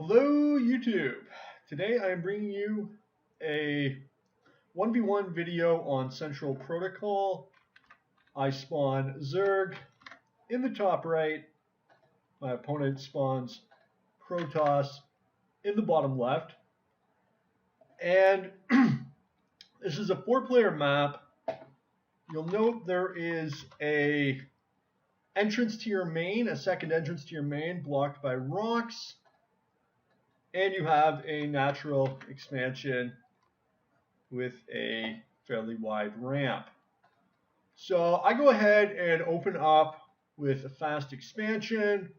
Hello YouTube! Today I am bringing you a 1v1 video on Central Protocol. I spawn Zerg in the top right. My opponent spawns Protoss in the bottom left. And this is a 4-player map. You'll note there is a entrance to your main, a second entrance to your main blocked by rocks. And you have a natural expansion with a fairly wide ramp. So I go ahead and open up with a fast expansion.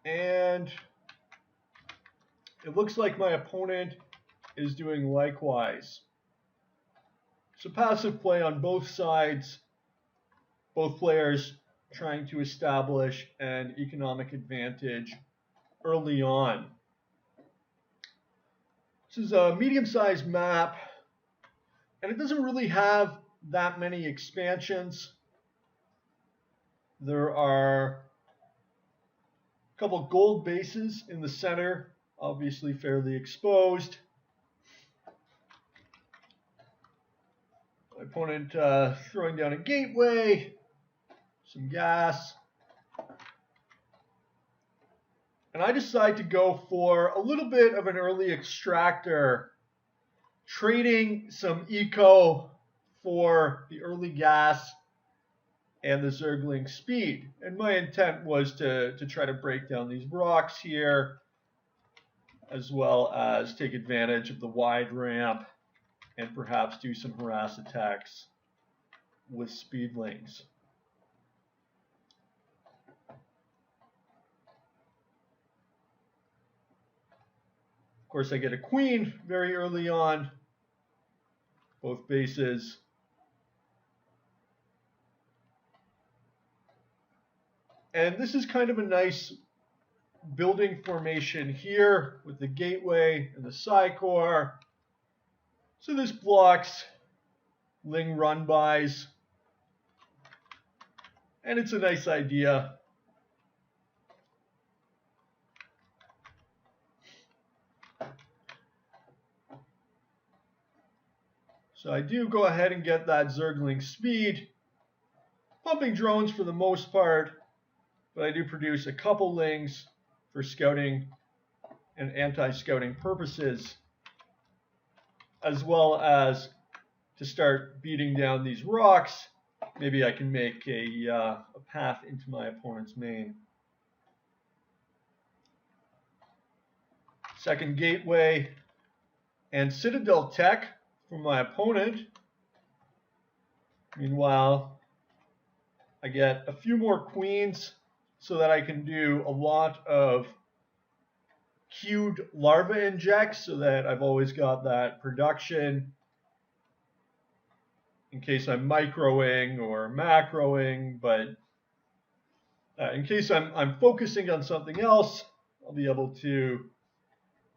And it looks like my opponent is doing likewise. So passive play on both sides, both players trying to establish an economic advantage early on. This is a medium-sized map, and it doesn't really have that many expansions. There are a couple gold bases in the center, obviously fairly exposed. My opponent throwing down a gateway, some gas, and I decide to go for a little bit of an early extractor, trading some eco for the early gas and the Zergling speed. And my intent was to try to break down these rocks here, as well as take advantage of the wide ramp and perhaps do some harass attacks with speedlings. Of course, I get a queen very early on, both bases. And this is kind of a nice building formation here with the gateway and the Psycore. So this blocks Ling run-bys, and it's a nice idea. So I do go ahead and get that Zergling speed, pumping drones for the most part, but I do produce a couple lings for scouting and anti-scouting purposes, as well as to start beating down these rocks. Maybe I can make a path into my opponent's main. Second gateway and Citadel tech from my opponent. Meanwhile, I get a few more queens so that I can do a lot of queued larva injects, so that I've always got that production in case I'm microing or macroing. But in case I'm focusing on something else, I'll be able to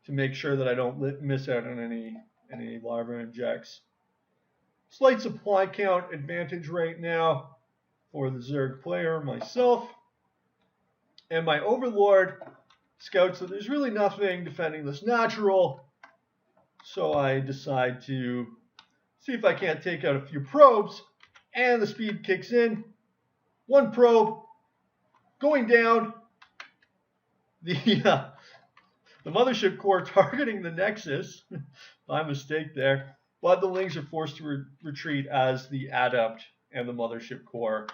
make sure that I don't miss out on any larva injects. Slight supply count advantage right now for the Zerg player, myself. And my Overlord scouts that there's really nothing defending this natural, so I decide to see if I can't take out a few probes, and the speed kicks in. One probe going down, the mothership core targeting the Nexus. My mistake there, but the Lings are forced to retreat as the Adept and the mothership core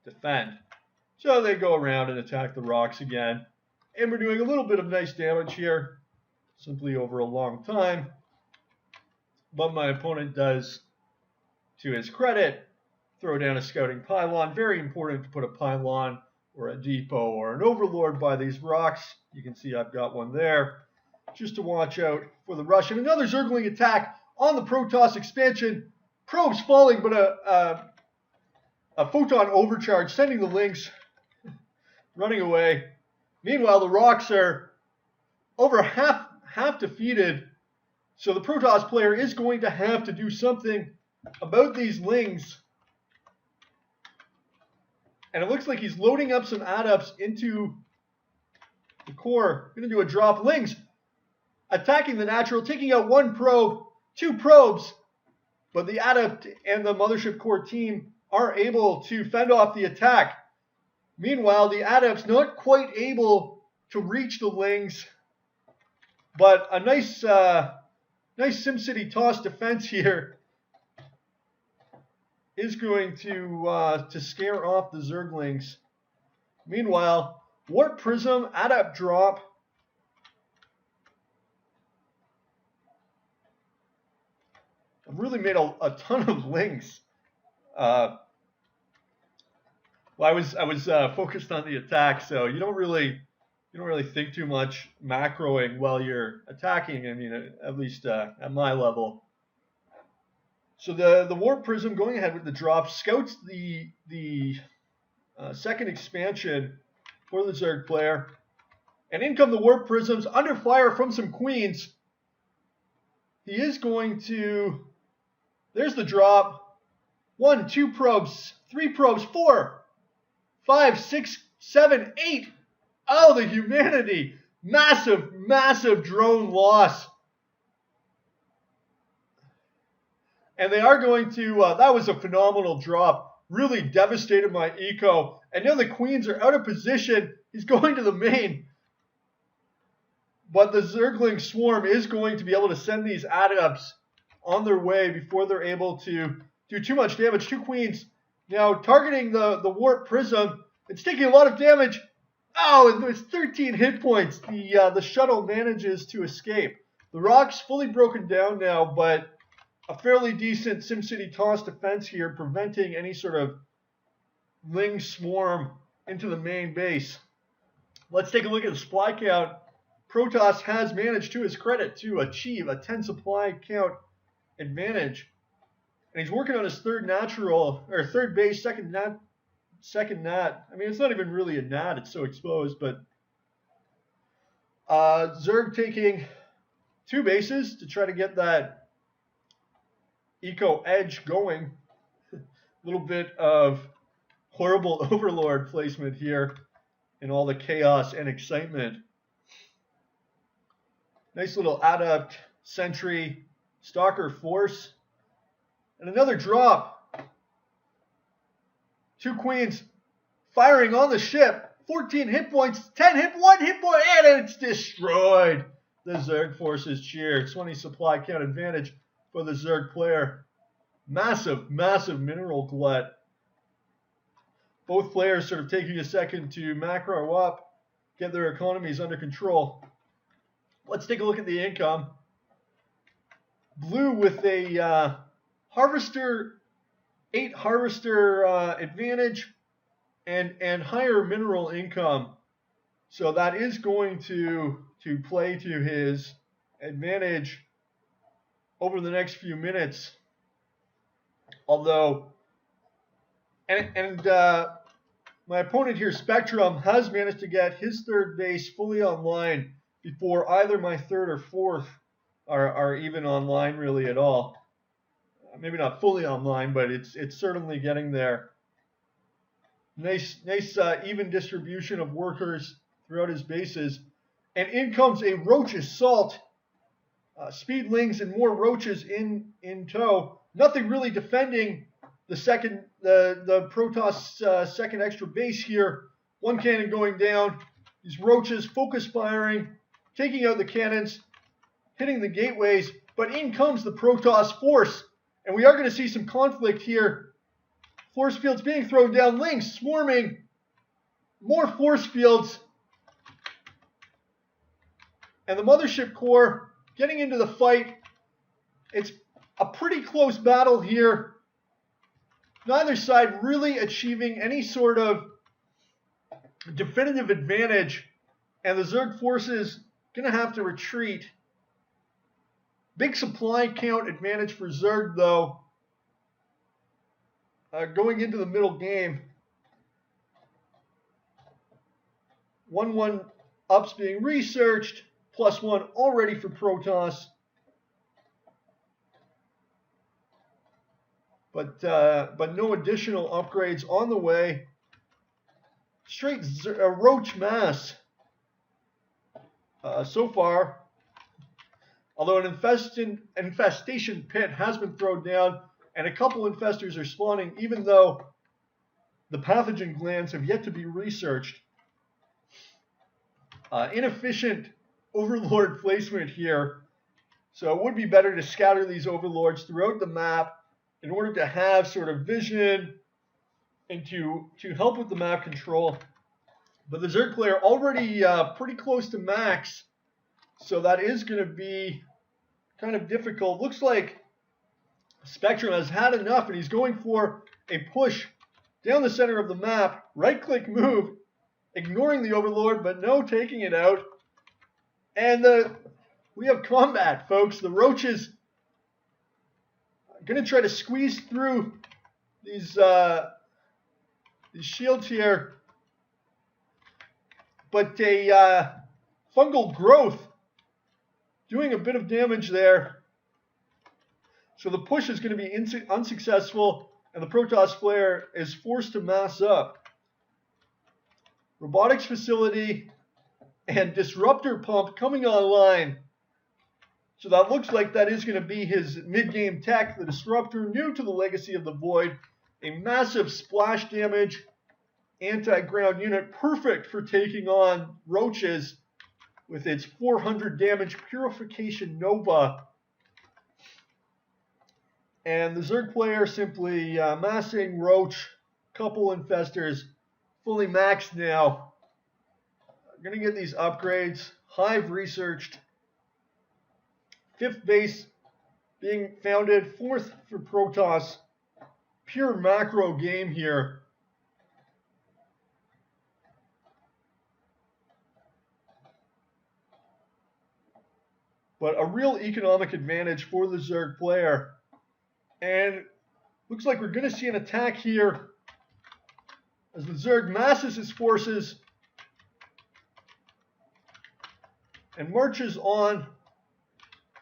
defend. So they go around and attack the rocks again. And we're doing a little bit of nice damage here, simply over a long time. But my opponent does, to his credit, throw down a scouting pylon. Very important to put a pylon or a depot or an overlord by these rocks. You can see I've got one there, just to watch out for the rush. And another Zergling attack on the Protoss expansion. Probes falling, but a photon overcharge, sending the Lings running away. Meanwhile, the rocks are over half defeated, so the Protoss player is going to have to do something about these Lings. And it looks like he's loading up some adepts into The core going to do a drop. Lings attacking the natural, taking out one probe, 2 probes, but the adept and the mothership core team are able to fend off the attack. Meanwhile, the adept's not quite able to reach the Lings, but a nice SimCity toss defense here is going to scare off the Zerglings. Meanwhile, Warp Prism, Adept drop. I've really made a ton of Lings. Well, I was focused on the attack, so you don't really think too much macroing while you're attacking. I mean, at least at my level. So the Warp Prism going ahead with the drop scouts the second expansion for the Zerg player, and in come the Warp Prisms under fire from some queens. He is going to. There's the drop. 1, 2 probes, 3 probes, 4, 5, 6, 7, 8. Oh, the humanity! Massive, massive drone loss. And they are going to, that was a phenomenal drop. Really devastated my eco. And now the queens are out of position. He's going to the main. But the Zergling swarm is going to be able to send these adepts on their way before they're able to do too much damage. 2 queens now targeting the Warp Prism. It's taking a lot of damage. Oh, and there's 13 hit points. The shuttle manages to escape. The rock's fully broken down now, but a fairly decent SimCity toss defense here, preventing any sort of Ling swarm into the main base. Let's take a look at the supply count. Protoss has managed, to his credit, to achieve a 10 supply count advantage. And he's working on his third base, second nat. I mean, it's not even really a nat, it's so exposed, but Zerg taking 2 bases to try to get that eco edge going. A little bit of horrible overlord placement here in all the chaos and excitement. Nice little adept, sentry, stalker force, and another drop. 2 queens firing on the ship. 14 hit points, 1 hit point, and it's destroyed. The Zerg forces cheer. 20 supply count advantage for the Zerg player. Massive, massive mineral glut. Both players sort of taking a second to macro up, get their economies under control. Let's take a look at the income. Blue with a harvester, 8 harvester advantage and higher mineral income. So that is going to play to his advantage over the next few minutes. Although, my opponent here, Spectrum, has managed to get his third base fully online before either my third or fourth are even online really at all. Maybe not fully online, but it's certainly getting there. Nice even distribution of workers throughout his bases. And in comes a roach assault. Speedlings and more roaches in tow. Nothing really defending the Protoss second extra base here. 1 cannon going down. These roaches focus firing, taking out the cannons, hitting the gateways. But in comes the Protoss force. And we are going to see some conflict here. Force fields being thrown down. Lings swarming. More force fields. And the mothership core getting into the fight. It's a pretty close battle here. Neither side really achieving any sort of definitive advantage. And the Zerg forces going to have to retreat. Big supply count advantage for Zerg, though. Going into the middle game. 1-1 ups being researched. +1 already for Protoss. But no additional upgrades on the way. Straight roach mass. So far, although an infestation pit has been thrown down and a couple infestors are spawning, even though the pathogen glands have yet to be researched. Inefficient overlord placement here. So it would be better to scatter these overlords throughout the map in order to have sort of vision and to help with the map control. But the Zerg player already pretty close to max, so that is going to be kind of difficult. Looks like Spectrum has had enough, and he's going for a push down the center of the map. Right-click move, ignoring the Overlord, but no taking it out. And we have combat, folks. The Roaches are going to try to squeeze through these shields here. But a fungal growth doing a bit of damage there. So the push is going to be unsuccessful, and the Protoss player is forced to mass up. Robotics facility and disruptor pump coming online. So that looks like that is going to be his mid-game tech, the disruptor, new to the Legacy of the Void. A massive splash damage anti-ground unit, perfect for taking on Roaches with its 400 damage Purification Nova. And the Zerg player simply massing Roach, couple infestors, fully maxed now. Going to get these upgrades. Hive researched. 5th base being founded. 4th for Protoss. Pure macro game here. But a real economic advantage for the Zerg player. And looks like we're going to see an attack here as the Zerg masses his forces and marches on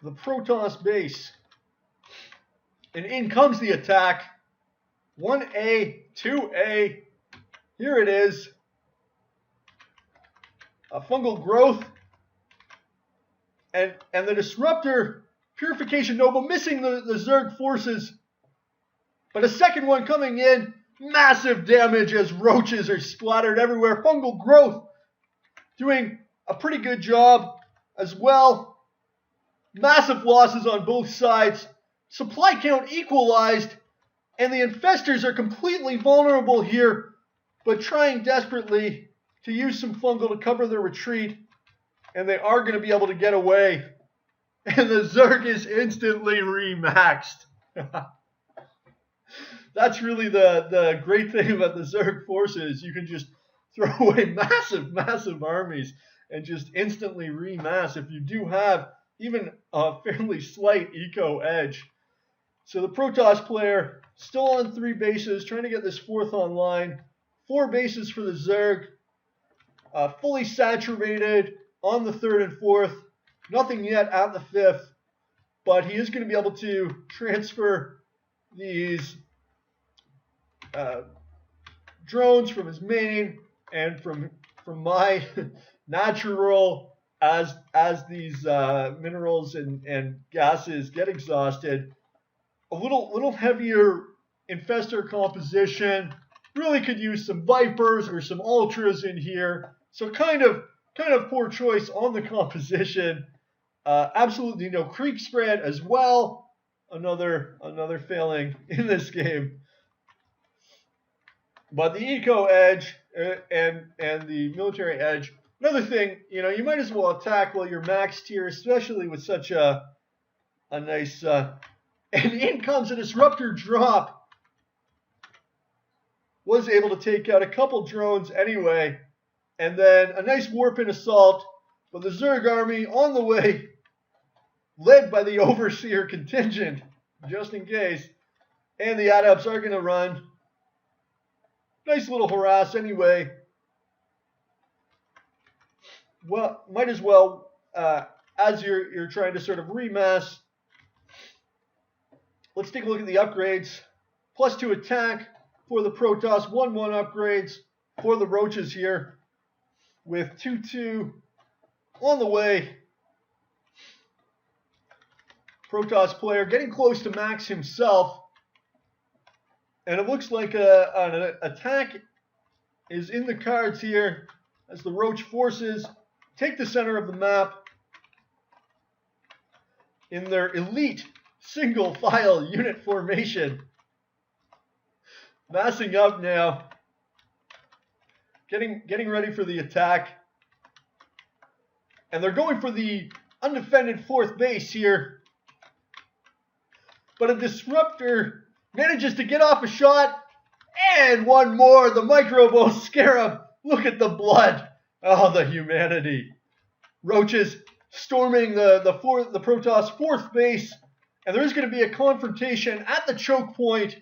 the Protoss base. And in comes the attack. 1A, 2A. Here it is. A fungal growth. And the disruptor Purification Nova missing the Zerg forces. But a second one coming in. Massive damage as Roaches are splattered everywhere. Fungal growth doing a pretty good job as well. Massive losses on both sides. Supply count equalized. And the infestors are completely vulnerable here, but trying desperately to use some fungal to cover their retreat. And they are going to be able to get away. And the Zerg is instantly remaxed. That's really the great thing about the Zerg forces. You can just throw away massive armies and just instantly remass if you do have even a fairly slight eco edge. So the Protoss player still on 3 bases, trying to get this 4th online. 4 bases for the Zerg. Fully saturated on the 3rd and 4th. Nothing yet at the 5th. But he is going to be able to transfer these drones from his main and from my natural as these minerals and gases get exhausted. A little heavier infestor composition. Really could use some Vipers or some Ultras in here. So kind of poor choice on the composition. Absolutely no creep spread as well. Another failing in this game. But the eco edge and the military edge. Another thing, you might as well attack while you're maxed here, especially with such a nice. And in comes a disruptor drop. Was able to take out a couple drones anyway. And then a nice warp in assault. But the Zerg army on the way, led by the Overseer contingent, just in case. And the Adepts are going to run. Nice little harass anyway. Well, might as well, as you're trying to sort of remass. Let's take a look at the upgrades. +2 attack for the Protoss. 1/1 upgrades for the Roaches here. With 2/2 on the way. Protoss player getting close to max himself. And it looks like an attack is in the cards here as the Roach forces take the center of the map in their elite single file unit formation. Massing up now. Getting ready for the attack. And they're going for the undefended 4th base here. But a disruptor manages to get off a shot. And one more. The Microbo Scarab. Look at the blood. Oh, the humanity. Roaches storming the Protoss 4th base. And there is going to be a confrontation at the choke point.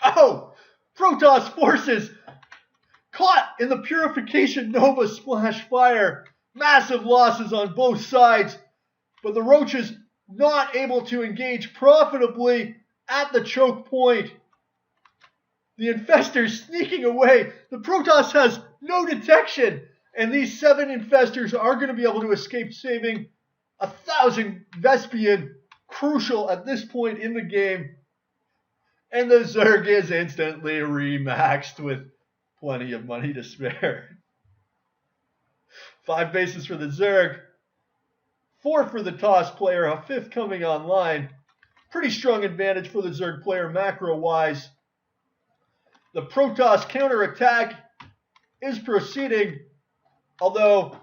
Oh! Protoss forces caught in the Purification Nova splash fire. Massive losses on both sides. But the Roaches not able to engage profitably at the choke point. The Infestors sneaking away. The Protoss has no detection. And these 7 Infestors are going to be able to escape, saving 1,000 Vespian. Crucial at this point in the game. And the Zerg is instantly remaxed with plenty of money to spare. 5 bases for the Zerg. 4 for the Toss player, a 5th coming online. Pretty strong advantage for the Zerg player macro-wise. The Protoss counterattack is proceeding, although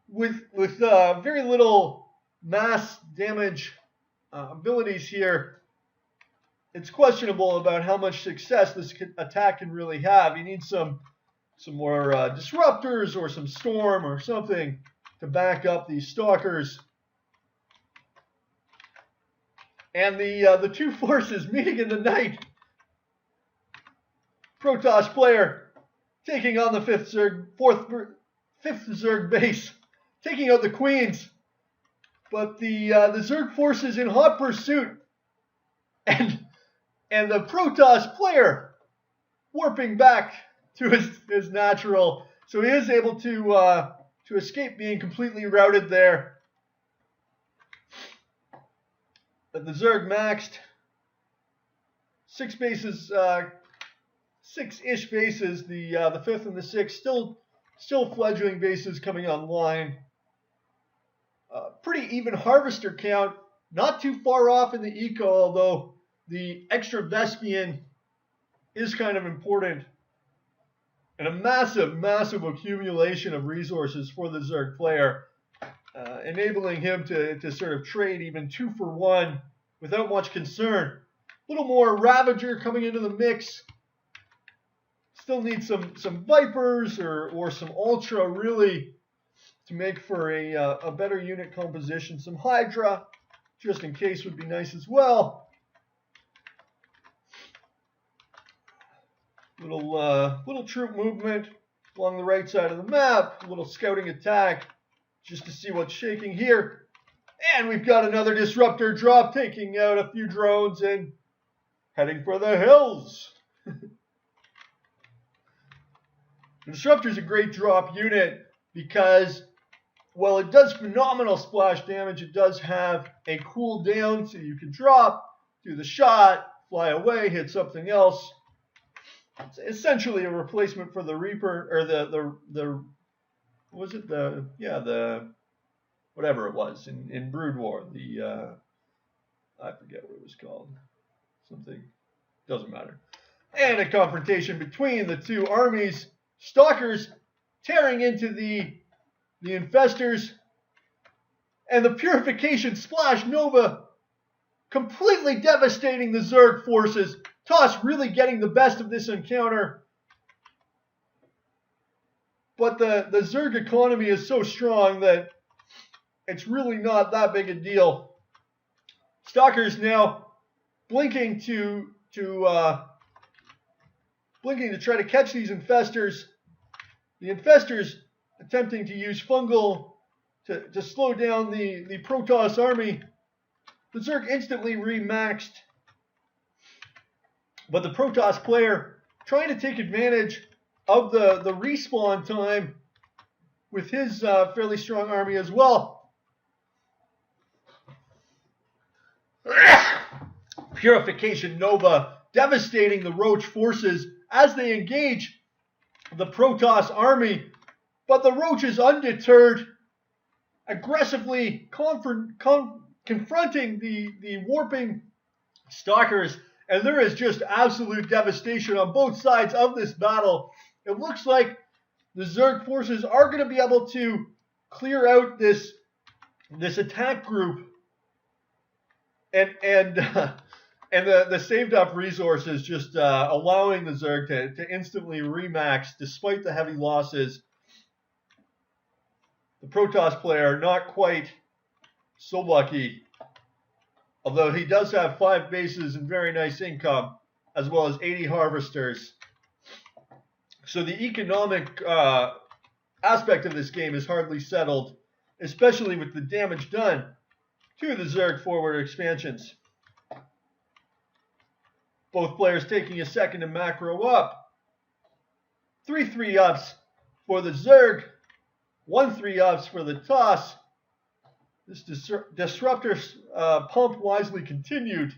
with very little mass damage abilities here. It's questionable about how much success this attack can really have. You need some more disruptors or some storm or something to back up these stalkers. And the 2 forces meeting in the night. Protoss player taking on the 5th Zerg base, taking out the Queens. But the Zerg forces in hot pursuit. And the Protoss player warping back to his natural. So he is able to escape being completely routed there. But the Zerg maxed 6 bases, 6-ish bases. The 5th and the 6th still fledgling bases coming online. Pretty even harvester count. Not too far off in the eco, although the extra Vespian is kind of important. And a massive, massive accumulation of resources for the Zerg player, enabling him to sort of trade even 2 for 1 without much concern. A little more Ravager coming into the mix. Still need some Vipers or some Ultra really to make for a better unit composition. Some Hydra, just in case, would be nice as well. Little troop movement along the right side of the map. A little scouting attack just to see what's shaking here. And we've got another disruptor drop, taking out a few drones and heading for the hills. The disruptor is a great drop unit because, while it does phenomenal splash damage, it does have a cooldown, so you can drop, do the shot, fly away, hit something else. It's essentially a replacement for the Reaper, or the was it the whatever it was in Brood War, I forget what it was called, something, doesn't matter. And a confrontation between the 2 armies. Stalkers tearing into the Infestors, and the Purification Splash Nova completely devastating the Zerg forces. Toss really getting the best of this encounter. But the Zerg economy is so strong that it's really not that big a deal. Stalkers now blinking to try to catch these Infestors. The Infestors attempting to use Fungal to slow down the Protoss army. The Zerg instantly remaxed. But the Protoss player trying to take advantage of the respawn time with his fairly strong army as well. Purification Nova devastating the Roach forces as they engage the Protoss army, but the Roach is undeterred, aggressively confronting the warping Stalkers, and there is just absolute devastation on both sides of this battle. It looks like the Zerg forces are going to be able to clear out this attack group, and the saved up resources just allowing the Zerg to instantly remax despite the heavy losses. The Protoss player not quite so lucky, although he does have 5 bases and very nice income, as well as 80 harvesters. So the economic aspect of this game is hardly settled, especially with the damage done to the Zerg forward expansions. Both players taking a second to macro up. 3 3-ups for the Zerg, 1 3-ups for the Toss. This disruptor pump wisely continued.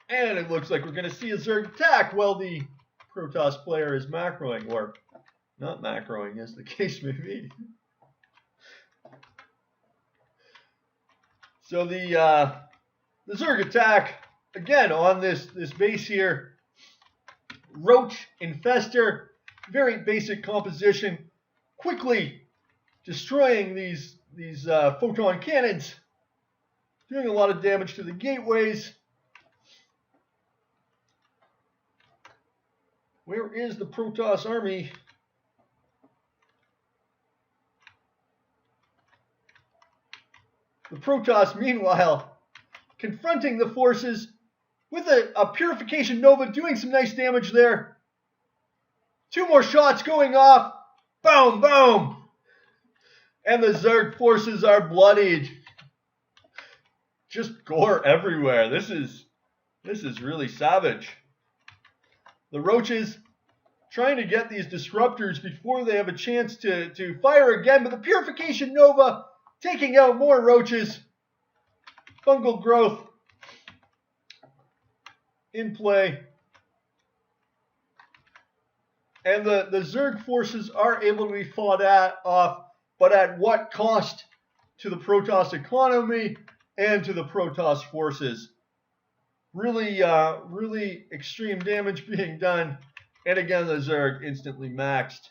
And it looks like we're going to see a Zerg attack while the Protoss player is macroing, or not macroing as the case may be. So the Zerg attack, again on this base here. Roach Infester, very basic composition, quickly destroying these photon cannons, doing a lot of damage to the gateways. Where is the Protoss army? The Protoss, meanwhile, confronting the forces with a Purification Nova, doing some nice damage there. 2 more shots going off. Boom, boom. And the Zerg forces are bloodied. Just gore everywhere. This is really savage. The Roaches trying to get these disruptors before they have a chance to fire again, but the Purification Nova taking out more Roaches. Fungal growth in play. And the Zerg forces are able to be fought off, but at what cost to the Protoss economy and to the Protoss forces? Really extreme damage being done. And again, the Zerg instantly maxed.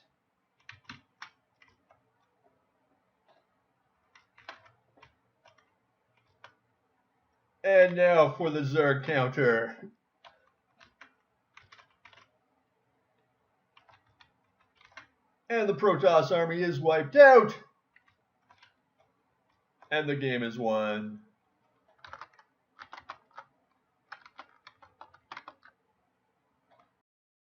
And now for the Zerg counter. And the Protoss army is wiped out. And the game is won.